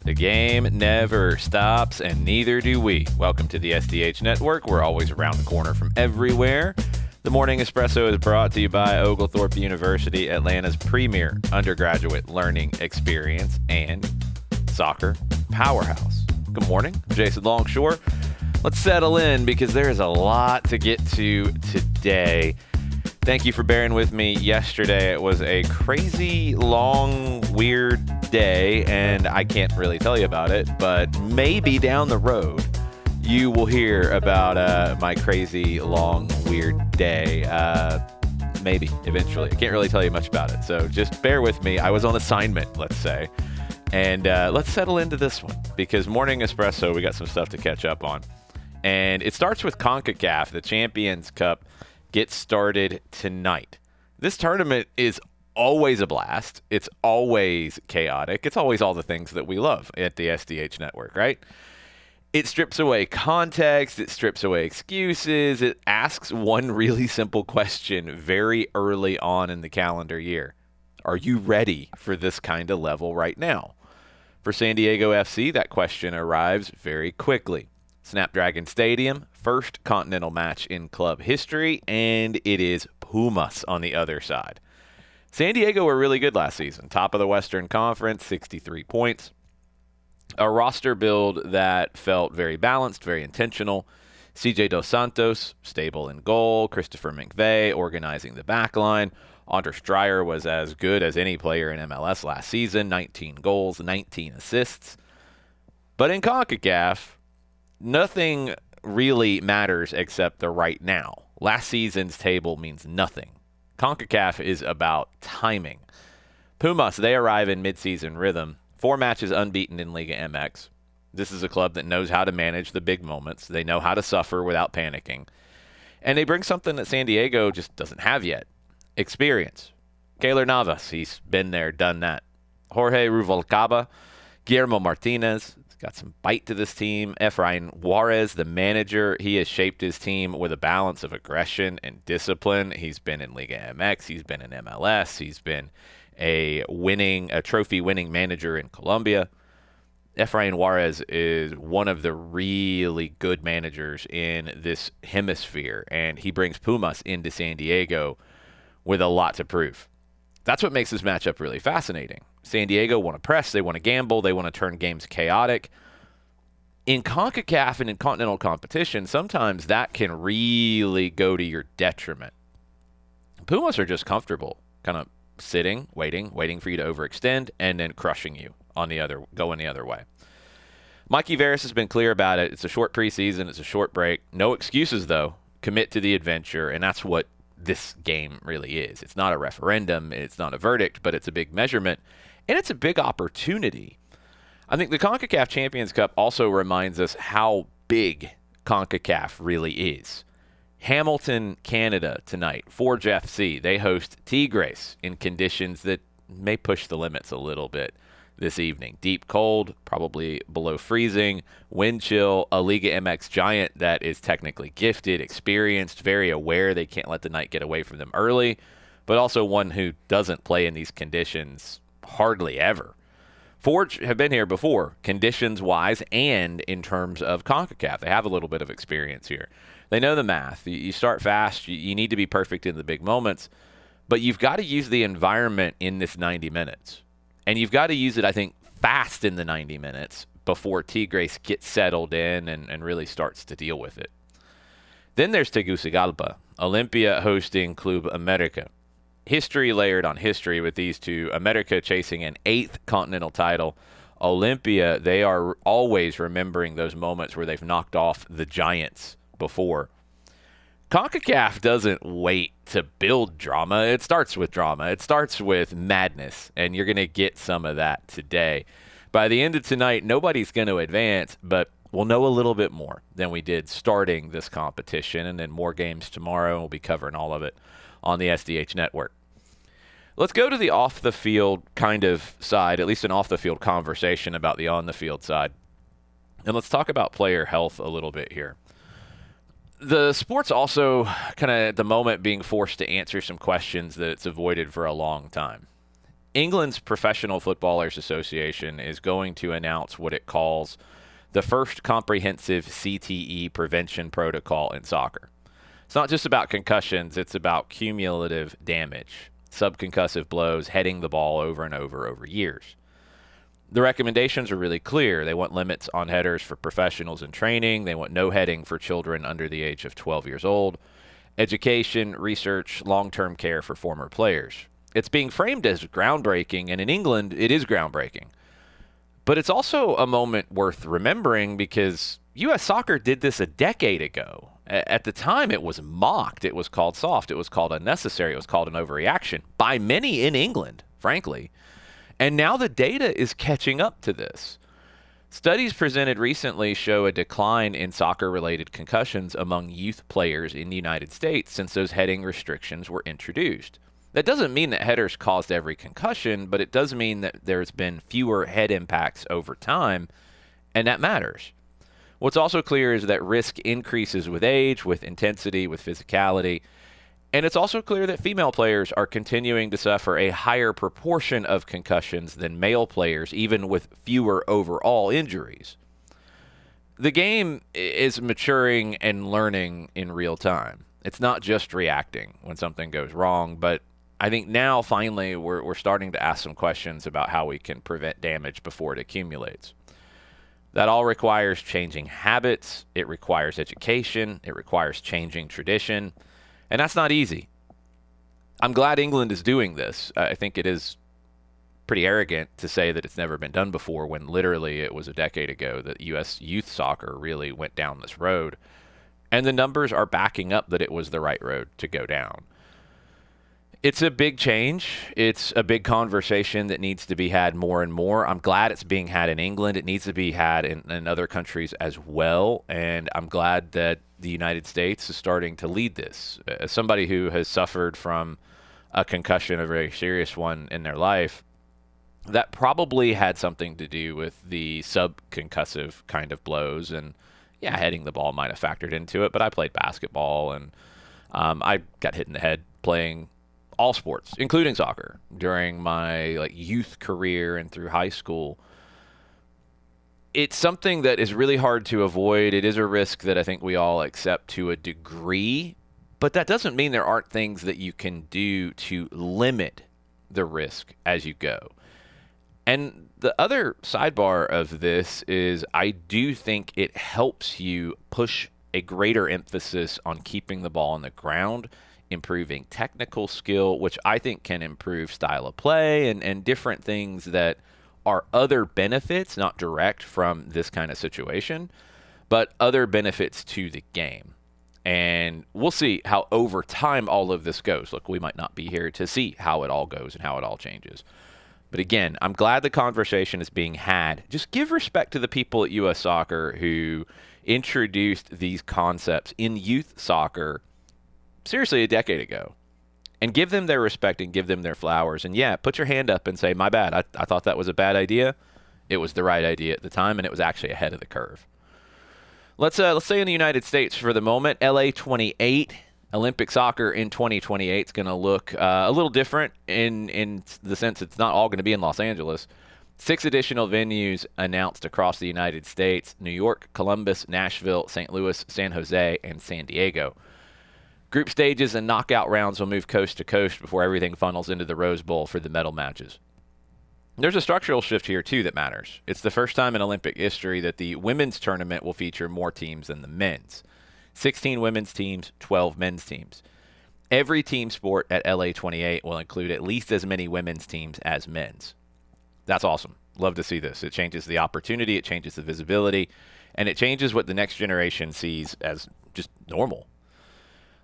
The game never stops, and neither do we. Welcome to the SDH Network. We're always around the corner from everywhere. The Morning Espresso is brought to you by Oglethorpe University, Atlanta's premier undergraduate learning experience and soccer powerhouse. Good morning, I'm Jason Longshore. Let's settle in because there is a lot to get to today. Thank you for bearing with me yesterday. It was a crazy, long, weird day, and I can't really tell you about it, but maybe down the road you will hear about my crazy, long, weird day. Maybe, eventually. I can't really tell you much about it, so just bear with me. I was on assignment, let's say, and let's settle into this one because Morning Espresso, we got some stuff to catch up on. And it starts with Concacaf, the Champions Cup. Gets started tonight. This tournament is always a blast. It's always chaotic. It's always all the things that we love at the SDH Network, right? It strips away context. It strips away excuses. It asks one really simple question very early on in the calendar year. Are you ready for this kind of level right now? For San Diego FC, that question arrives very quickly. Snapdragon Stadium, first continental match in club history, and it is Pumas on the other side. San Diego were really good last season. Top of the Western Conference, 63 points. A roster build that felt very balanced, very intentional. CJ Dos Santos, stable in goal. Christopher McVeigh organizing the back line. Anders Dreyer was as good as any player in MLS last season. 19 goals, 19 assists. But in CONCACAF, nothing really matters except the right now. Last season's table means nothing. CONCACAF is about timing. Pumas, they arrive in midseason rhythm. 4 matches unbeaten in Liga MX. This is a club that knows how to manage the big moments. They know how to suffer without panicking. And they bring something that San Diego just doesn't have yet. Experience. Keylor Navas, he's been there, done that. Jorge Ruvalcaba, Guillermo Martinez, got some bite to this team. Efrain Juarez, the manager, he has shaped his team with a balance of aggression and discipline. He's been in Liga MX. He's been in MLS. He's been a trophy-winning manager in Colombia. Efrain Juarez is one of the really good managers in this hemisphere, and he brings Pumas into San Diego with a lot to prove. That's what makes this matchup really fascinating. San Diego want to press, they want to gamble, they want to turn games chaotic. In CONCACAF and in continental competition, sometimes that can really go to your detriment. Pumas are just comfortable, kind of sitting, waiting for you to overextend, and then crushing you going the other way. Mikey Veras has been clear about it. It's a short preseason, it's a short break. No excuses, though. Commit to the adventure, and that's what this game really is. It's not a referendum, it's not a verdict, but it's a big measurement. And it's a big opportunity. I think the Concacaf Champions Cup also reminds us how big CONCACAF really is. Hamilton, Canada tonight, Forge FC. They host Tigres in conditions that may push the limits a little bit this evening. Deep cold, probably below freezing, wind chill, a Liga MX giant that is technically gifted, experienced, very aware they can't let the night get away from them early, but also one who doesn't play in these conditions hardly ever. Forge have been here before, conditions-wise and in terms of CONCACAF. They have a little bit of experience here. They know the math. You start fast. You need to be perfect in the big moments, but you've got to use the environment in this 90 minutes. And you've got to use it, I think, fast in the 90 minutes before Tigres gets settled in and really starts to deal with it. Then there's Tegucigalpa, Olimpia hosting Club América. History layered on history with these two. America chasing an 8th continental title. Olimpia, they are always remembering those moments where they've knocked off the giants before. CONCACAF doesn't wait to build drama. It starts with drama. It starts with madness, and you're going to get some of that today. By the end of tonight, nobody's going to advance, but we'll know a little bit more than we did starting this competition, and then more games tomorrow, and we'll be covering all of it on the SDH Network. Let's go to the off-the-field kind of side, at least an off-the-field conversation about the on-the-field side. And let's talk about player health a little bit here. The sport's also kind of at the moment being forced to answer some questions that it's avoided for a long time. England's Professional Footballers Association is going to announce what it calls the first comprehensive CTE prevention protocol in soccer. It's not just about concussions, it's about cumulative damage, subconcussive blows, heading the ball over and over years. The recommendations are really clear. They want limits on headers for professionals in training. They want no heading for children under the age of 12 years old. Education, research, long-term care for former players. It's being framed as groundbreaking, and in England, it is groundbreaking. But it's also a moment worth remembering because U.S. soccer did this a decade ago. At the time, it was mocked. It was called soft. It was called unnecessary. It was called an overreaction by many in England, frankly. And now the data is catching up to this. Studies presented recently show a decline in soccer-related concussions among youth players in the United States since those heading restrictions were introduced. That doesn't mean that headers caused every concussion, but it does mean that there's been fewer head impacts over time, and that matters. What's also clear is that risk increases with age, with intensity, with physicality, and it's also clear that female players are continuing to suffer a higher proportion of concussions than male players, even with fewer overall injuries. The game is maturing and learning in real time. It's not just reacting when something goes wrong, but I think now finally we're starting to ask some questions about how we can prevent damage before it accumulates. That all requires changing habits, it requires education, it requires changing tradition, and that's not easy. I'm glad England is doing this. I think it is pretty arrogant to say that it's never been done before when literally it was a decade ago that U.S. youth soccer really went down this road. And the numbers are backing up that it was the right road to go down. It's a big change. It's a big conversation that needs to be had more and more. I'm glad it's being had in England. It needs to be had in other countries as well. And I'm glad that the United States is starting to lead this. As somebody who has suffered from a concussion, a very serious one in their life, that probably had something to do with the subconcussive kind of blows. And yeah, heading the ball might have factored into it, but I played basketball and I got hit in the head playing all sports, including soccer, during my youth career and through high school. It's something that is really hard to avoid. It is a risk that I think we all accept to a degree, but that doesn't mean there aren't things that you can do to limit the risk as you go. And the other sidebar of this is I do think it helps you push a greater emphasis on keeping the ball on the ground, improving technical skill, which I think can improve style of play and different things that are other benefits, not direct from this kind of situation, but other benefits to the game. And we'll see how over time all of this goes. Look, we might not be here to see how it all goes and how it all changes. But again, I'm glad the conversation is being had. Just give respect to the people at U.S. Soccer who introduced these concepts in youth soccer seriously a decade ago, and give them their respect and give them their flowers. And yeah, put your hand up and say, my bad, I thought that was a bad idea. It was the right idea at the time, and it was actually ahead of the curve. Let's say in the United States for the moment, LA 28, Olympic soccer in 2028 is going to look a little different in the sense it's not all going to be in Los Angeles. 6 additional venues announced across the United States: New York, Columbus, Nashville, St. Louis, San Jose, and San Diego. Group stages and knockout rounds will move coast to coast before everything funnels into the Rose Bowl for the medal matches. There's a structural shift here, too, that matters. It's the first time in Olympic history that the women's tournament will feature more teams than the men's. 16 women's teams, 12 men's teams. Every team sport at LA 28 will include at least as many women's teams as men's. That's awesome. Love to see this. It changes the opportunity, it changes the visibility, and it changes what the next generation sees as just normal.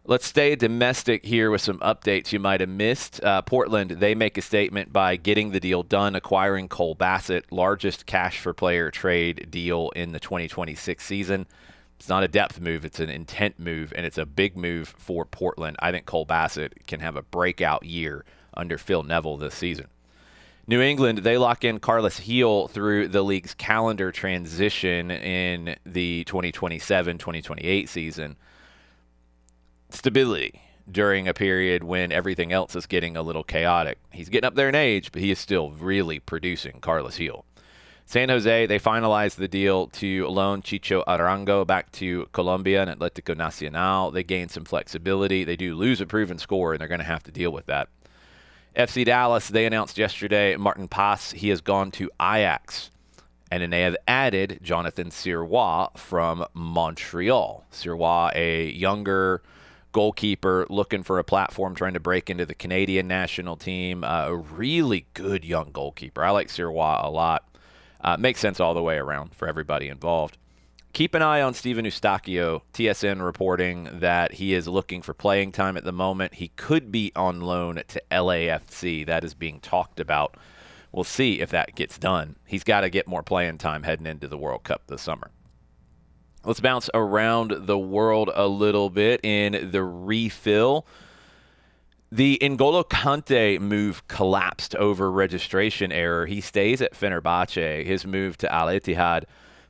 Let's stay domestic here with some updates you might have missed. Portland, they make a statement by getting the deal done, acquiring Cole Bassett, largest cash-for-player trade deal in the 2026 season. It's not a depth move, it's an intent move, and it's a big move for Portland. I think Cole Bassett can have a breakout year under Phil Neville this season. New England, they lock in Carlos Heel through the league's calendar transition in the 2027-2028 season. Stability. during a period when everything else is getting a little chaotic. He's getting up there in age, but he is still really producing, Carlos Gil. San Jose, they finalized the deal to loan Chicho Arango back to Colombia and Atlético Nacional. They gained some flexibility. They do lose a proven scorer, and they're going to have to deal with that. FC Dallas, they announced yesterday Martin Paz, he has gone to Ajax. And then they have added Jonathan Sirois from Montreal. Sirois, a younger goalkeeper looking for a platform, trying to break into the Canadian national team. A really good young goalkeeper. I like Sirois a lot. Makes sense all the way around for everybody involved. Keep an eye on Steven Eustachio. TSN reporting that he is looking for playing time at the moment. He could be on loan to LAFC. That is being talked about. We'll see if that gets done. He's got to get more playing time heading into the World Cup this summer. Let's bounce around the world a little bit in the refill. The N'Golo Kante move collapsed over registration error. He stays at Fenerbahce. His move to Al Ittihad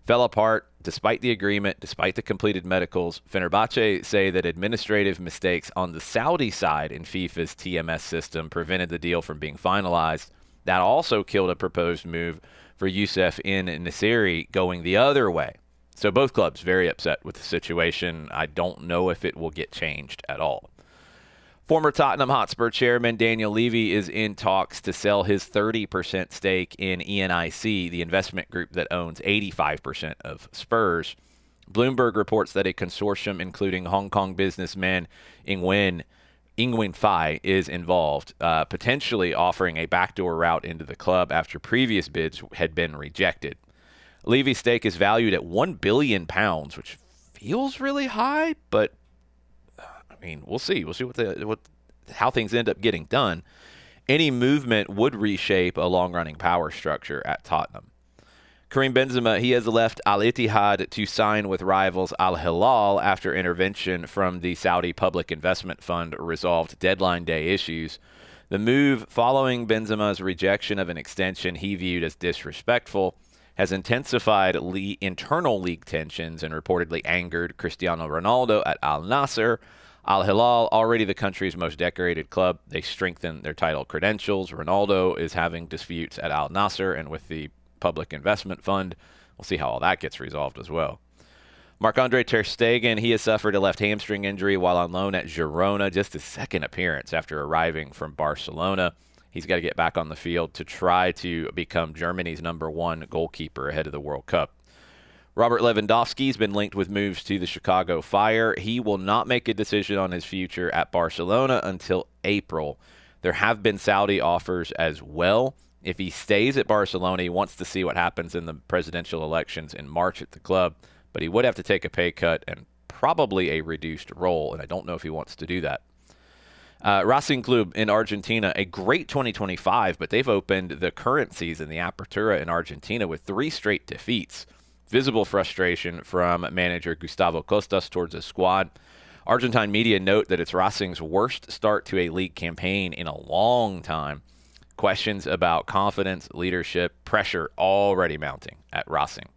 fell apart despite the agreement, despite the completed medicals. Fenerbahce say that administrative mistakes on the Saudi side in FIFA's TMS system prevented the deal from being finalized. That also killed a proposed move for Youssef N'Nesyri going the other way. So both clubs very upset with the situation. I don't know if it will get changed at all. Former Tottenham Hotspur chairman Daniel Levy is in talks to sell his 30% stake in ENIC, the investment group that owns 85% of Spurs. Bloomberg reports that a consortium including Hong Kong businessman Ingwen Fai is involved, potentially offering a backdoor route into the club after previous bids had been rejected. Levy's stake is valued at £1 billion, which feels really high, but I mean, we'll see. We'll see how things end up getting done. Any movement would reshape a long-running power structure at Tottenham. Karim Benzema, he has left Al Ittihad to sign with rivals Al Hilal after intervention from the Saudi Public Investment Fund resolved deadline day issues. The move, following Benzema's rejection of an extension he viewed as disrespectful, has intensified internal league tensions and reportedly angered Cristiano Ronaldo at Al Nassr. Al Hilal, already the country's most decorated club, they strengthen their title credentials. Ronaldo is having disputes at Al Nassr and with the Public Investment Fund. We'll see how all that gets resolved as well. Marc-Andre Ter Stegen, he has suffered a left hamstring injury while on loan at Girona, just his second appearance after arriving from Barcelona. He's got to get back on the field to try to become Germany's #1 goalkeeper ahead of the World Cup. Robert Lewandowski's been linked with moves to the Chicago Fire. He will not make a decision on his future at Barcelona until April. There have been Saudi offers as well. If he stays at Barcelona, he wants to see what happens in the presidential elections in March at the club, but he would have to take a pay cut and probably a reduced role, and I don't know if he wants to do that. Racing Club in Argentina, a great 2025, but they've opened the current season, the Apertura in Argentina, with 3 straight defeats. Visible frustration from manager Gustavo Costas towards his squad. Argentine media note that it's Racing's worst start to a league campaign in a long time. Questions about confidence, leadership, pressure already mounting at Racing.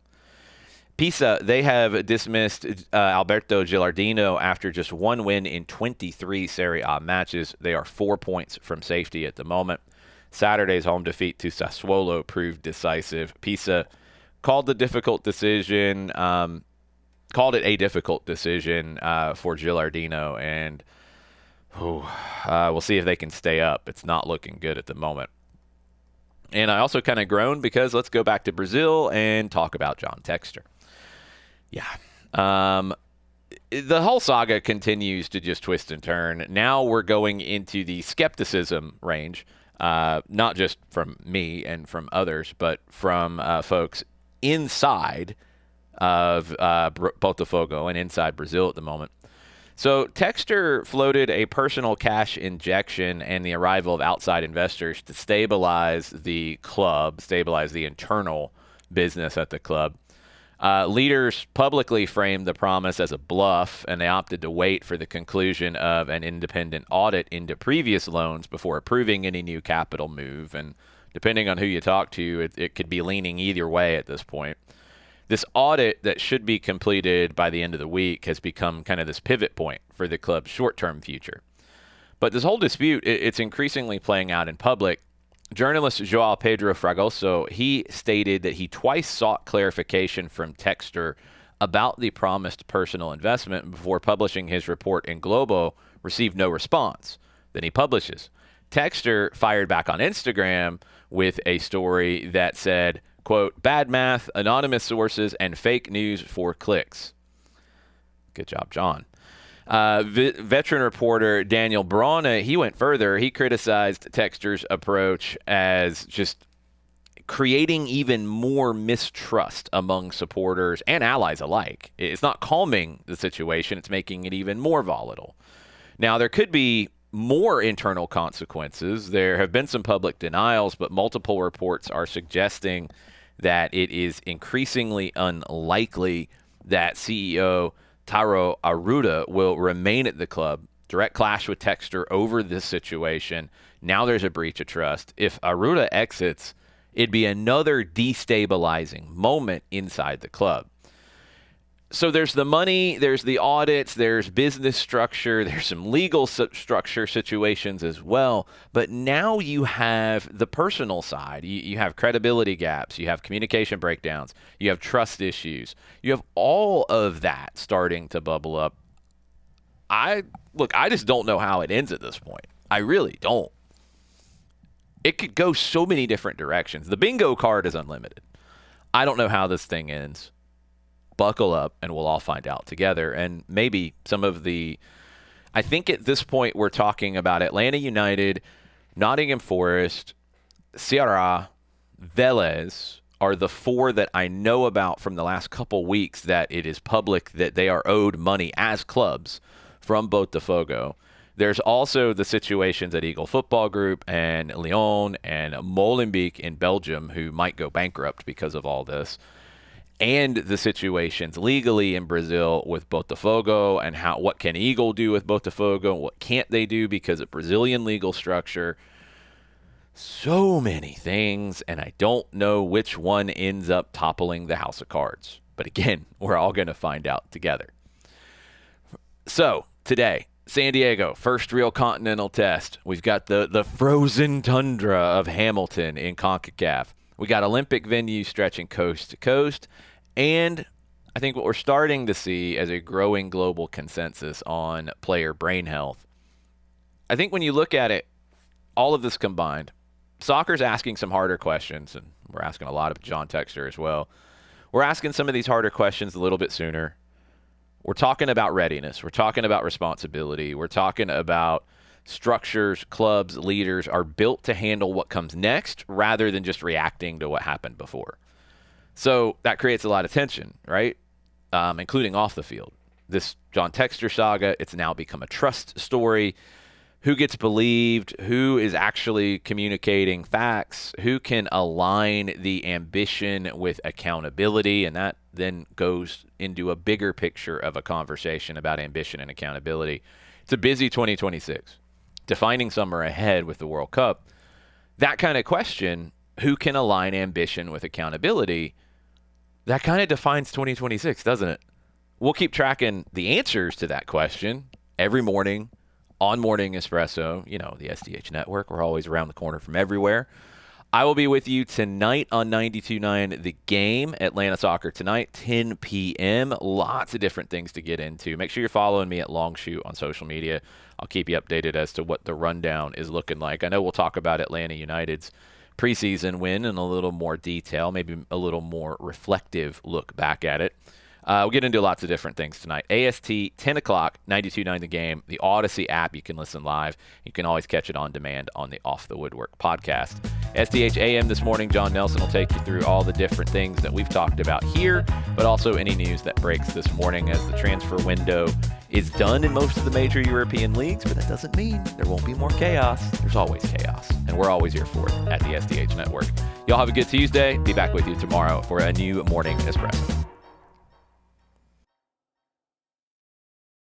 Pisa, they have dismissed Alberto Gilardino after just 1 win in 23 Serie A matches. They are 4 points from safety at the moment. Saturday's home defeat to Sassuolo proved decisive. Pisa called it a difficult decision for Gilardino, and we'll see if they can stay up. It's not looking good at the moment. And I also kind of groaned because let's go back to Brazil and talk about John Textor. Yeah. The whole saga continues to just twist and turn. Now we're going into the skepticism range, not just from me and from others, but from folks inside of Botafogo and inside Brazil at the moment. So Textor floated a personal cash injection and the arrival of outside investors to stabilize the club, stabilize the internal business at the club. Leaders publicly framed the promise as a bluff, and they opted to wait for the conclusion of an independent audit into previous loans before approving any new capital move. And depending on who you talk to, it could be leaning either way at this point. This audit that should be completed by the end of the week has become kind of this pivot point for the club's short-term future. But this whole dispute, it's increasingly playing out in public. Journalist João Pedro Fragoso, he stated that he twice sought clarification from Textor about the promised personal investment before publishing his report in Globo, received no response. Then he publishes. Textor fired back on Instagram with a story that said, quote, "Bad math, anonymous sources, and fake news for clicks." Good job, John. Veteran reporter Daniel Brauna, he went further. He criticized Textor's approach as just creating even more mistrust among supporters and allies alike. It's not calming the situation. It's making it even more volatile. Now, there could be more internal consequences. There have been some public denials, but multiple reports are suggesting that it is increasingly unlikely that CEO Taro Arruda will remain at the club. Direct clash with Textor over this situation. Now there's a breach of trust. If Arruda exits, it'd be another destabilizing moment inside the club. So there's the money, there's the audits, there's business structure, there's some legal structure situations as well. But now you have the personal side. You have credibility gaps, you have communication breakdowns, you have trust issues. You have all of that starting to bubble up. I just don't know how it ends at this point. I really don't. It could go so many different directions. The bingo card is unlimited. I don't know how this thing ends. Buckle up and we'll all find out together. And maybe some of I think at this point we're talking about Atlanta United, Nottingham Forest, Ceará, Vélez are the four that I know about from the last couple weeks that it is public that they are owed money as clubs from Botafogo. There's also the situations at Eagle Football Group and Lyon and Molenbeek in Belgium who might go bankrupt because of all this. And the situations legally in Brazil with Botafogo and what can Eagle do with Botafogo, what can't they do because of Brazilian legal structure. So many things, and I don't know which one ends up toppling the house of cards. But again, we're all going to find out together. So today, San Diego, first real continental test. We've got the frozen tundra of Hamilton in Concacaf. We got Olympic venues stretching coast to coast, and I think what we're starting to see as a growing global consensus on player brain health. I think when you look at it, all of this combined, soccer's asking some harder questions, and we're asking a lot of John Textor as well. We're asking some of these harder questions a little bit sooner. We're talking about readiness. We're talking about responsibility. We're talking about structures, clubs, leaders are built to handle what comes next rather than just reacting to what happened before. So that creates a lot of tension, right? Including off the field. This John Textor saga, it's now become a trust story. Who gets believed? Who is actually communicating facts? Who can align the ambition with accountability? And that then goes into a bigger picture of a conversation about ambition and accountability. It's a busy 2026. Defining summer ahead with the World Cup, that kind of question, who can align ambition with accountability, that kind of defines 2026, doesn't it? We'll keep tracking the answers to that question every morning on Morning Espresso, the SDH network. We're always around the corner from everywhere. I will be with you tonight on 92.9 The Game, Atlanta Soccer tonight, 10 p.m. Lots of different things to get into. Make sure you're following me at Longshoot on social media. I'll keep you updated as to what the rundown is looking like. I know we'll talk about Atlanta United's preseason win in a little more detail, maybe a little more reflective look back at it. We'll get into lots of different things tonight. AST, 10 o'clock, 92.9 The Game, the Odyssey app. You can listen live. You can always catch it on demand on the Off the Woodwork podcast. SDH AM this morning, John Nelson will take you through all the different things that we've talked about here, but also any news that breaks this morning as the transfer window is done in most of the major European leagues, but that doesn't mean there won't be more chaos. There's always chaos, and we're always here for it at the SDH Network. Y'all have a good Tuesday. Be back with you tomorrow for a new Morning Espresso.